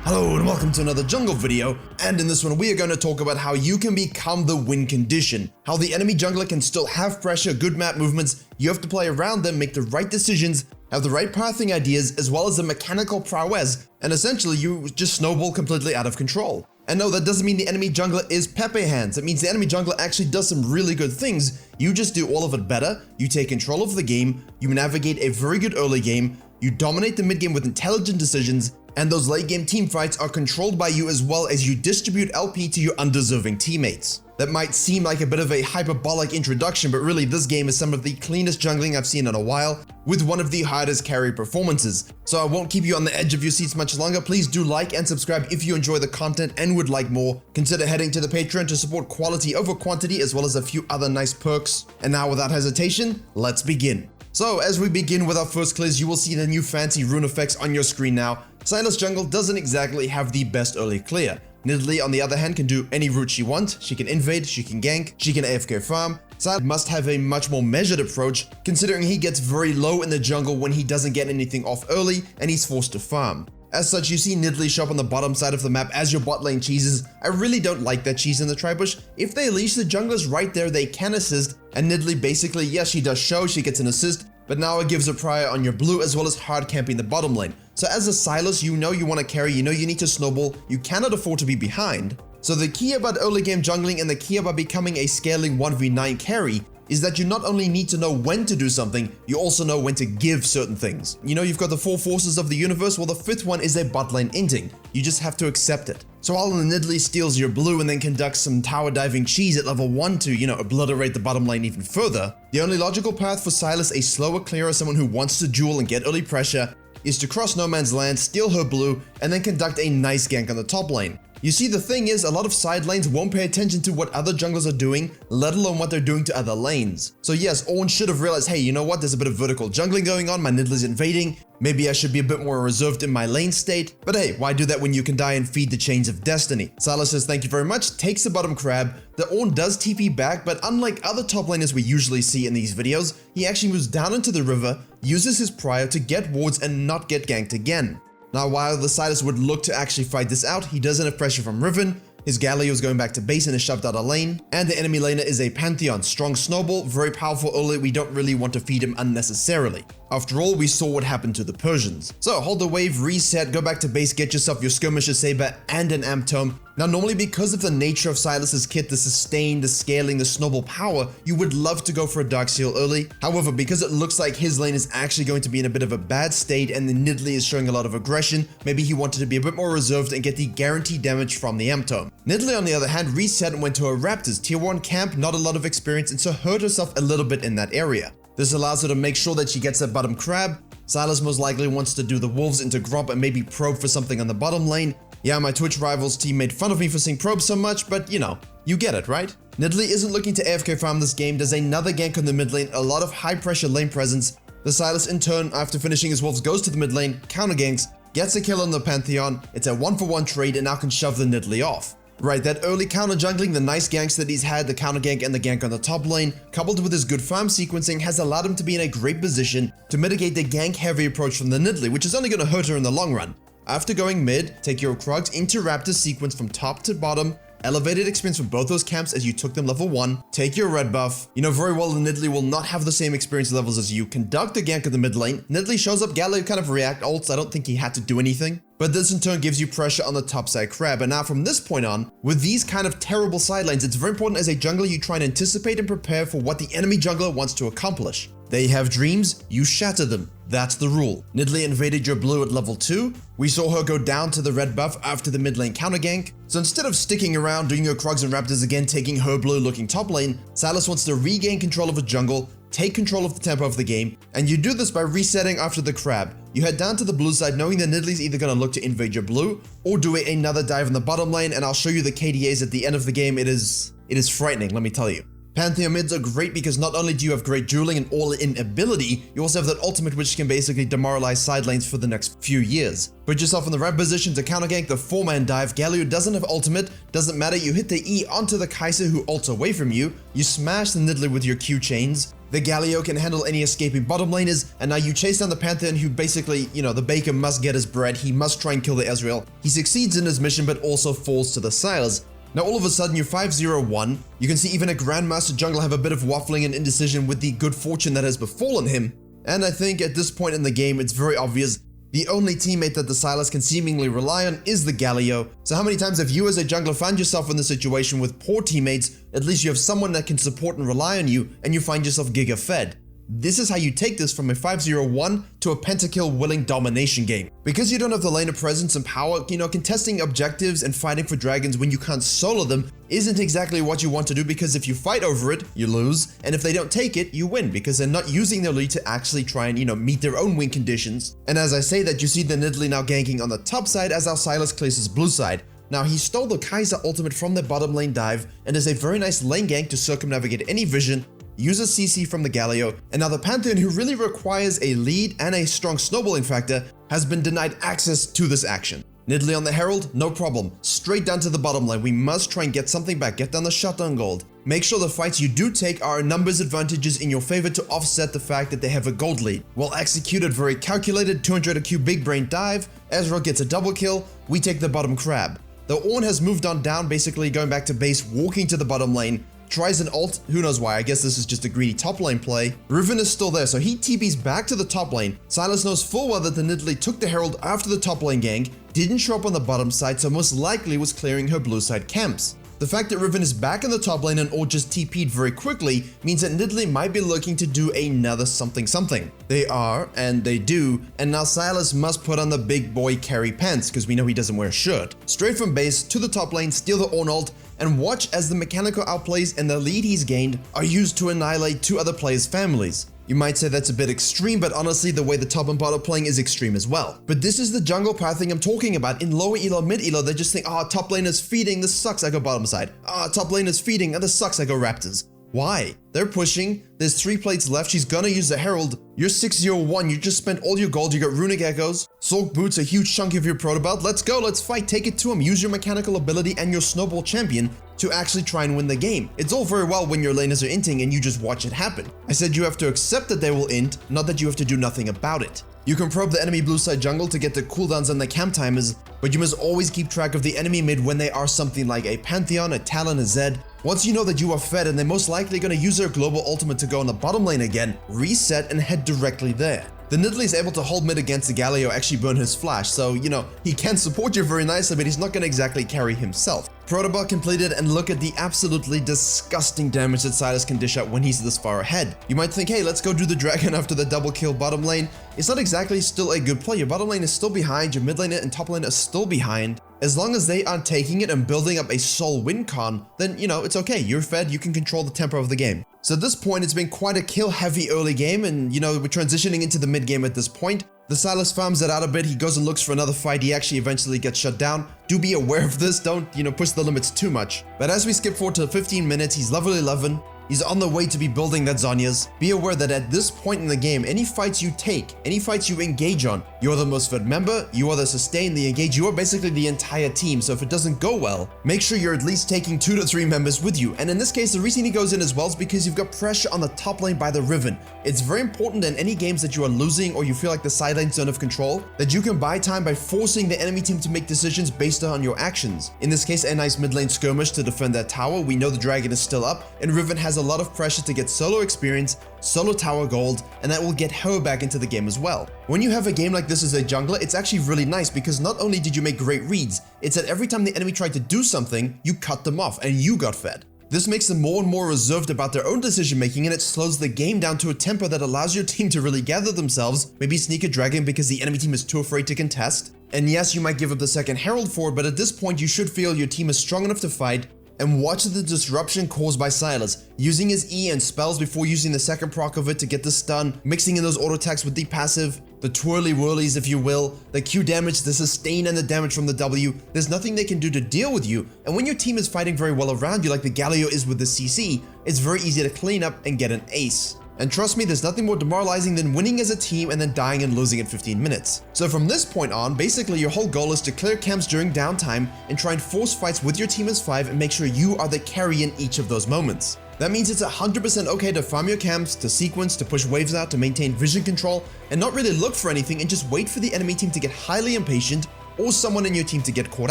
Hello and welcome to another jungle video, and in this one we are going to talk about how you can become the win condition, how the enemy jungler can still have pressure, good map movements, you have to play around them, make the right decisions, have the right pathing ideas, as well as the mechanical prowess, and essentially you just snowball completely out of control. And no, that doesn't mean the enemy jungler is Pepe hands. It means the enemy jungler actually does some really good things. You just do all of it better, you take control of the game, you navigate a very good early game, you dominate the mid game with intelligent decisions, and those late game team fights are controlled by you as well as you distribute LP to your undeserving teammates. That might seem like a bit of a hyperbolic introduction, but really this game is some of the cleanest jungling I've seen in a while, with one of the hardest carry performances. So I won't keep you on the edge of your seats much longer. Please do like and subscribe if you enjoy the content and would like more. Consider heading to the Patreon to support quality over quantity as well as a few other nice perks. And now without hesitation, let's begin. So as we begin with our first clears, you will see the new fancy rune effects on your screen now. Sylas jungle doesn't exactly have the best early clear. Nidalee on the other hand can do any route she wants. She can invade, she can gank, she can AFK farm. Sylas must have a much more measured approach, considering he gets very low in the jungle when he doesn't get anything off early and he's forced to farm. As such, you see Nidalee show up on the bottom side of the map as your bot lane cheeses. I really don't like that cheese in the tribush. If they leash the junglers right there, they can assist, and Nidalee basically, yes, she does show, she gets an assist, but now it gives a prior on your blue as well as hard camping the bottom lane. So as a Sylas, you know you want to carry, you know you need to snowball, you cannot afford to be behind. So the key about early game jungling and the key about becoming a scaling 1v9 carry is that you not only need to know when to do something, you also know when to give certain things. You know, you've got the 4 forces of the universe, well the 5th one is a bot lane inting. You just have to accept it. So while Nidalee steals your blue and then conducts some tower diving cheese at level 1 to, obliterate the bottom lane even further, the only logical path for Sylas, a slower clearer, someone who wants to duel and get early pressure, is to cross no man's land, steal her blue, and then conduct a nice gank on the top lane. You see, the thing is, a lot of side lanes won't pay attention to what other junglers are doing, let alone what they're doing to other lanes. So yes, Ornn should have realized, hey, you know what, there's a bit of vertical jungling going on, my Nidalee's invading, maybe I should be a bit more reserved in my lane state, but hey, why do that when you can die and feed the chains of destiny? Sylas says thank you very much, takes the bottom crab, the Ornn does TP back, but unlike other top laners we usually see in these videos, he actually moves down into the river, uses his prior to get wards and not get ganked again. Now while the Sylas would look to actually fight this out, he doesn't have pressure from Riven, his Galio is going back to base and is shoved out of lane, and the enemy laner is a Pantheon, strong snowball, very powerful early, we don't really want to feed him unnecessarily. After all, we saw what happened to the Persians. So hold the wave, reset, go back to base, get yourself your Skirmisher Saber and an Amp Tome. Now normally because of the nature of Sylas's kit, the sustain, the scaling, the snowball power, you would love to go for a Darkseal early. However, because it looks like his lane is actually going to be in a bit of a bad state and the Nidalee is showing a lot of aggression, maybe he wanted to be a bit more reserved and get the guaranteed damage from the Amp Tome. Nidalee on the other hand reset and went to a Raptors, tier 1 camp, not a lot of experience, and so hurt herself a little bit in that area. This allows her to make sure that she gets that bottom crab. Sylas most likely wants to do the wolves into Gromp and maybe probe for something on the bottom lane. Yeah, my Twitch rivals team made fun of me for saying probe so much, but you get it, right? Nidalee isn't looking to AFK farm this game, does another gank on the mid lane, a lot of high pressure lane presence. The Sylas in turn, after finishing his wolves, goes to the mid lane, counter ganks, gets a kill on the Pantheon, it's a 1-for-1 trade and now can shove the Nidalee off. Right, that early counter jungling, the nice ganks that he's had, the counter gank and the gank on the top lane, coupled with his good farm sequencing, has allowed him to be in a great position to mitigate the gank heavy approach from the Nidalee, which is only going to hurt her in the long run. After going mid, take your Krugs into Raptor sequence from top to bottom, elevated experience from both those camps as you took them level 1, take your red buff, very well the Nidalee will not have the same experience levels as you, conduct the gank of the mid lane, Nidalee shows up, Galio kind of react ults, I don't think he had to do anything. But this in turn gives you pressure on the top side crab, and now from this point on, with these kind of terrible side lanes, it's very important as a jungler you try and anticipate and prepare for what the enemy jungler wants to accomplish. They have dreams, you shatter them. That's the rule. Nidalee invaded your blue at level 2. We saw her go down to the red buff after the mid lane counter gank. So instead of sticking around doing your Krugs and Raptors again, taking her blue looking top lane, Sylas wants to regain control of his jungle, take control of the tempo of the game, and you do this by resetting after the crab. You head down to the blue side knowing that Nidalee's either going to look to invade your blue or do another dive in the bottom lane, and I'll show you the KDAs at the end of the game. It is frightening, let me tell you. Pantheon mids are great because not only do you have great dueling and all-in ability, you also have that ultimate which can basically demoralize side lanes for the next few years. Put yourself in the right position to counter gank the 4-man dive. Galio doesn't have ultimate, doesn't matter, you hit the E onto the Kai'Sa who ults away from you, you smash the Nidalee with your Q chains, The Galio can handle any escaping bottom laners, and now you chase down the Pantheon who basically, the Baker must get his bread, he must try and kill the Ezreal. He succeeds in his mission but also falls to the Sylas. Now all of a sudden you're 5-0-1, you can see even a Grandmaster jungler have a bit of waffling and indecision with the good fortune that has befallen him. And I think at this point in the game it's very obvious the only teammate that the Sylas can seemingly rely on is the Galio. So how many times have you as a jungler found yourself in the situation with poor teammates, at least you have someone that can support and rely on you, and you find yourself giga fed? This is how you take this from a 5-0-1 to a pentakill willing domination game. Because you don't have the laner presence and power, contesting objectives and fighting for dragons when you can't solo them isn't exactly what you want to do, because if you fight over it, you lose, and if they don't take it, you win, because they're not using their lead to actually try and, meet their own win conditions. And as I say that, you see the Nidalee now ganking on the top side as our Sylas clears his blue side. Now he stole the Kaiser ultimate from the bottom lane dive, and is a very nice lane gank to circumnavigate any vision, uses CC from the Galio, and now the Pantheon, who really requires a lead and a strong snowballing factor, has been denied access to this action. Nidalee on the Herald, no problem. Straight down to the bottom lane, we must try and get something back, get down the shutdown gold. Make sure the fights you do take are numbers advantages in your favor to offset the fact that they have a gold lead. Well executed, very calculated, 200 IQ big brain dive, Ezreal gets a double kill, we take the bottom crab. The Ornn has moved on down, basically going back to base, walking to the bottom lane, tries an ult, who knows why, I guess this is just a greedy top lane play. Riven is still there, so he TPs back to the top lane. Sylas knows full well that the Nidalee took the Herald after the top lane gank, didn't show up on the bottom side, so most likely was clearing her blue side camps. The fact that Riven is back in the top lane and Ornn just TP'd very quickly means that Nidalee might be looking to do another something. They are, and they do, and now Sylas must put on the big boy carry pants, because we know he doesn't wear a shirt. Straight from base to the top lane, steal the Ornn ult, and watch as the mechanical outplays and the lead he's gained are used to annihilate two other players' families. You might say that's a bit extreme, but honestly the way the top and bottom playing is extreme as well. But this is the jungle pathing I'm talking about. In lower elo, mid elo, they just think, top lane is feeding, this sucks, I go bottom side. Top lane is feeding, this sucks, I go Raptors. Why? They're pushing, there's 3 plates left, she's gonna use the Herald, you're 6-0-1, you just spent all your gold, you got Runic Echoes, Sork Boots, a huge chunk of your proto belt, let's go, let's fight, take it to him, use your mechanical ability and your snowball champion to actually try and win the game. It's all very well when your laners are inting and you just watch it happen. I said you have to accept that they will int, not that you have to do nothing about it. You can probe the enemy blue side jungle to get the cooldowns and the camp timers, but you must always keep track of the enemy mid when they are something like a Pantheon, a Talon, a Zed. Once you know that you are fed and they're most likely going to use their global ultimate to go on the bottom lane again, reset and head directly there. The Nidalee is able to hold mid against the Galio, actually burn his flash, so he can support you very nicely, but he's not going to exactly carry himself. Protobot completed, and look at the absolutely disgusting damage that Sylas can dish out when he's this far ahead. You might think, hey, let's go do the dragon after the double kill bottom lane. It's not exactly still a good play. Your bottom lane is still behind, your mid laner and top lane are still behind. As long as they aren't taking it and building up a soul win con, then it's okay, you're fed, you can control the tempo of the game. So at this point, it's been quite a kill heavy early game, and we're transitioning into the mid game at this point. The Sylas farms it out a bit, he goes and looks for another fight, he actually eventually gets shut down. Do be aware of this, don't, push the limits too much. But as we skip forward to 15 minutes, he's level 11. He's on the way to be building that Zhonya's. Be aware that at this point in the game, any fights you take, any fights you engage on, you're the most fed member, you are the sustain, the engage, you are basically the entire team. So if it doesn't go well, make sure you're at least taking 2 to 3 members with you. And in this case, the reason he goes in as well is because you've got pressure on the top lane by the Riven. It's very important in any games that you are losing or you feel like the side lanes don't have control, that you can buy time by forcing the enemy team to make decisions based on your actions. In this case, a nice mid lane skirmish to defend that tower. We know the dragon is still up, and Riven has a lot of pressure to get solo experience, solo tower gold, and that will get her back into the game as well. When you have a game like this as a jungler, it's actually really nice because not only did you make great reads, it's that every time the enemy tried to do something, you cut them off and you got fed. This makes them more and more reserved about their own decision making, and it slows the game down to a tempo that allows your team to really gather themselves, maybe sneak a dragon because the enemy team is too afraid to contest. And yes, you might give up the second Herald for it, but at this point you should feel your team is strong enough to fight. And watch the disruption caused by Sylas, using his E and spells before using the second proc of it to get the stun, mixing in those auto attacks with the passive, the twirly whirlies if you will, the Q damage, the sustain and the damage from the W. There's nothing they can do to deal with you, and when your team is fighting very well around you like the Galio is with the CC, it's very easy to clean up and get an ace. And trust me, there's nothing more demoralizing than winning as a team and then dying and losing in 15 minutes. So from this point on, basically your whole goal is to clear camps during downtime and try and force fights with your team as 5 and make sure you are the carry in each of those moments. That means it's 100% okay to farm your camps, to sequence, to push waves out, to maintain vision control, and not really look for anything and just wait for the enemy team to get highly impatient or someone in your team to get caught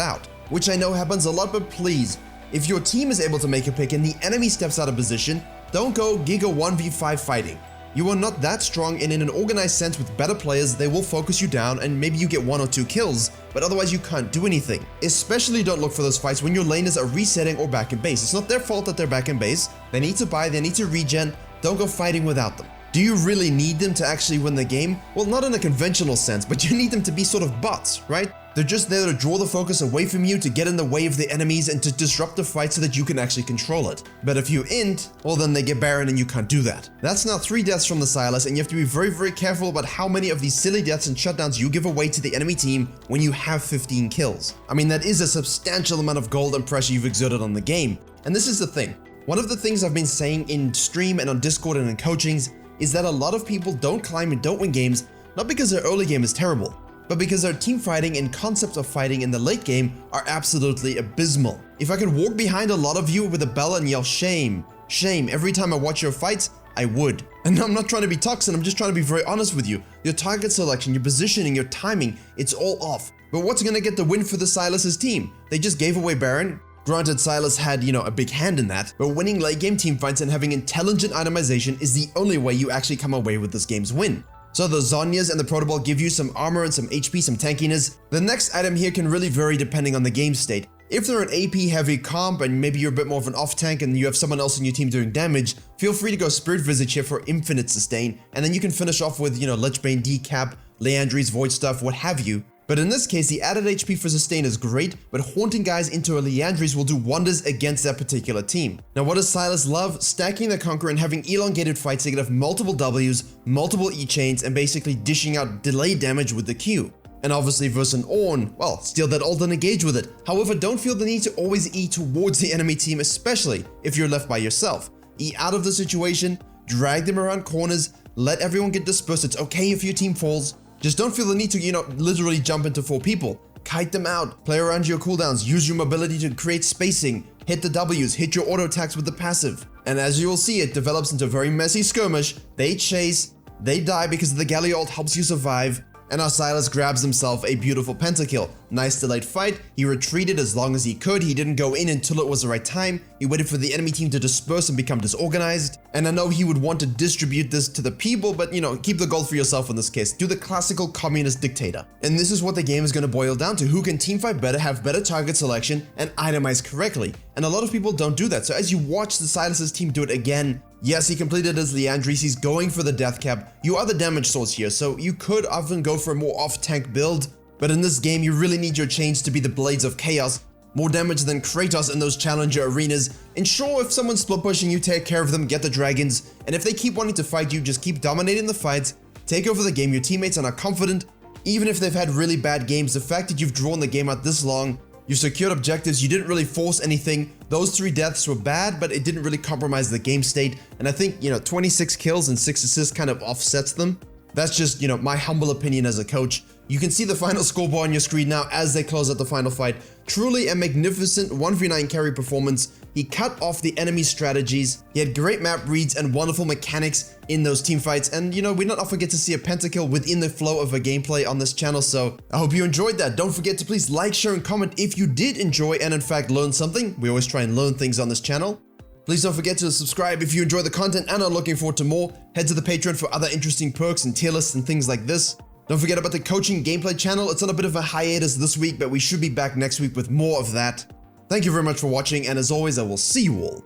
out. Which I know happens a lot, but please, if your team is able to make a pick and the enemy steps out of position, don't go Giga 1v5 fighting. You are not that strong, and in an organized sense with better players, they will focus you down and maybe you get 1 or 2 kills, but otherwise you can't do anything. Especially don't look for those fights when your laners are resetting or back in base. It's not their fault that they're back in base. They need to buy, they need to regen. Don't go fighting without them. Do you really need them to actually win the game? Well, not in a conventional sense, but you need them to be sort of bots, right? They're just there to draw the focus away from you, to get in the way of the enemies, and to disrupt the fight so that you can actually control it. But if you int, well then they get Baron and you can't do that. That's now 3 deaths from the Sylas, and you have to be very, very careful about how many of these silly deaths and shutdowns you give away to the enemy team when you have 15 kills. I mean, that is a substantial amount of gold and pressure you've exerted on the game. And this is the thing. One of the things I've been saying in stream and on Discord and in coachings is that a lot of people don't climb and don't win games, not because their early game is terrible, but because their team fighting and concepts of fighting in the late game are absolutely abysmal. If I could walk behind a lot of you with a bell and yell shame, shame every time I watch your fights, I would. And I'm not trying to be toxic, I'm just trying to be very honest with you. Your target selection, your positioning, your timing, it's all off. But what's gonna get the win for the Sylas' team? They just gave away Baron. Granted, Sylas had, a big hand in that, but winning late game team fights and having intelligent itemization is the only way you actually come away with this game's win. So the Zhonya's and the Protoball give you some armor and some HP, some tankiness. The next item here can really vary depending on the game state. If they're an AP heavy comp and maybe you're a bit more of an off tank and you have someone else in your team doing damage, feel free to go Spirit Visage here for infinite sustain, and then you can finish off with, Lichbane, Decap, Leandry's Void Stuff, what have you. But in this case, the added HP for sustain is great, but haunting guys into a Leandry's will do wonders against that particular team. Now what does Sylas love? Stacking the Conqueror and having elongated fights to get off multiple Ws, multiple E-chains, and basically dishing out delayed damage with the Q. And obviously versus an Ornn, well, steal that ult and engage with it. However, don't feel the need to always E towards the enemy team, especially if you're left by yourself. E out of the situation, drag them around corners, let everyone get dispersed. It's okay if your team falls. Just don't feel the need to, literally jump into 4 people. Kite them out, play around your cooldowns, use your mobility to create spacing, hit the Ws, hit your auto attacks with the passive. And as you will see, it develops into a very messy skirmish. They chase, they die because the Galio ult helps you survive, and our Sylas grabs himself a beautiful pentakill. Nice delayed fight, he retreated as long as he could, he didn't go in until it was the right time, he waited for the enemy team to disperse and become disorganized, and I know he would want to distribute this to the people, but keep the gold for yourself in this case. Do the classical communist dictator. And this is what the game is going to boil down to: who can teamfight better, have better target selection, and itemize correctly. And a lot of people don't do that, so as you watch the Sylas' team do it again, yes, he completed his Leandry's, he's going for the death cap. You are the damage source here, so you could often go for a more off-tank build, but in this game you really need your chains to be the Blades of Chaos. More damage than Kratos in those challenger arenas. And sure, if someone's split pushing you, take care of them, get the dragons, and if they keep wanting to fight you, just keep dominating the fights, take over the game, your teammates are not confident. Even if they've had really bad games, the fact that you've drawn the game out this long, you secured objectives, you didn't really force anything. Those 3 deaths were bad, but it didn't really compromise the game state. And I think, 26 kills and 6 assists kind of offsets them. That's just, my humble opinion as a coach. You can see the final scoreboard on your screen now as they close out the final fight. Truly a magnificent 1v9 carry performance. He cut off the enemy strategies. He had great map reads and wonderful mechanics in those team fights. And we not often get to see a pentakill within the flow of a gameplay on this channel. So I hope you enjoyed that. Don't forget to please like, share, and comment if you did enjoy and in fact learn something. We always try and learn things on this channel. Please don't forget to subscribe if you enjoy the content and are looking forward to more. Head to the Patreon for other interesting perks and tier lists and things like this. Don't forget about the coaching gameplay channel. It's on a bit of a hiatus this week, but we should be back next week with more of that. Thank you very much for watching, and as always, I will see you all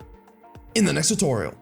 in the next tutorial.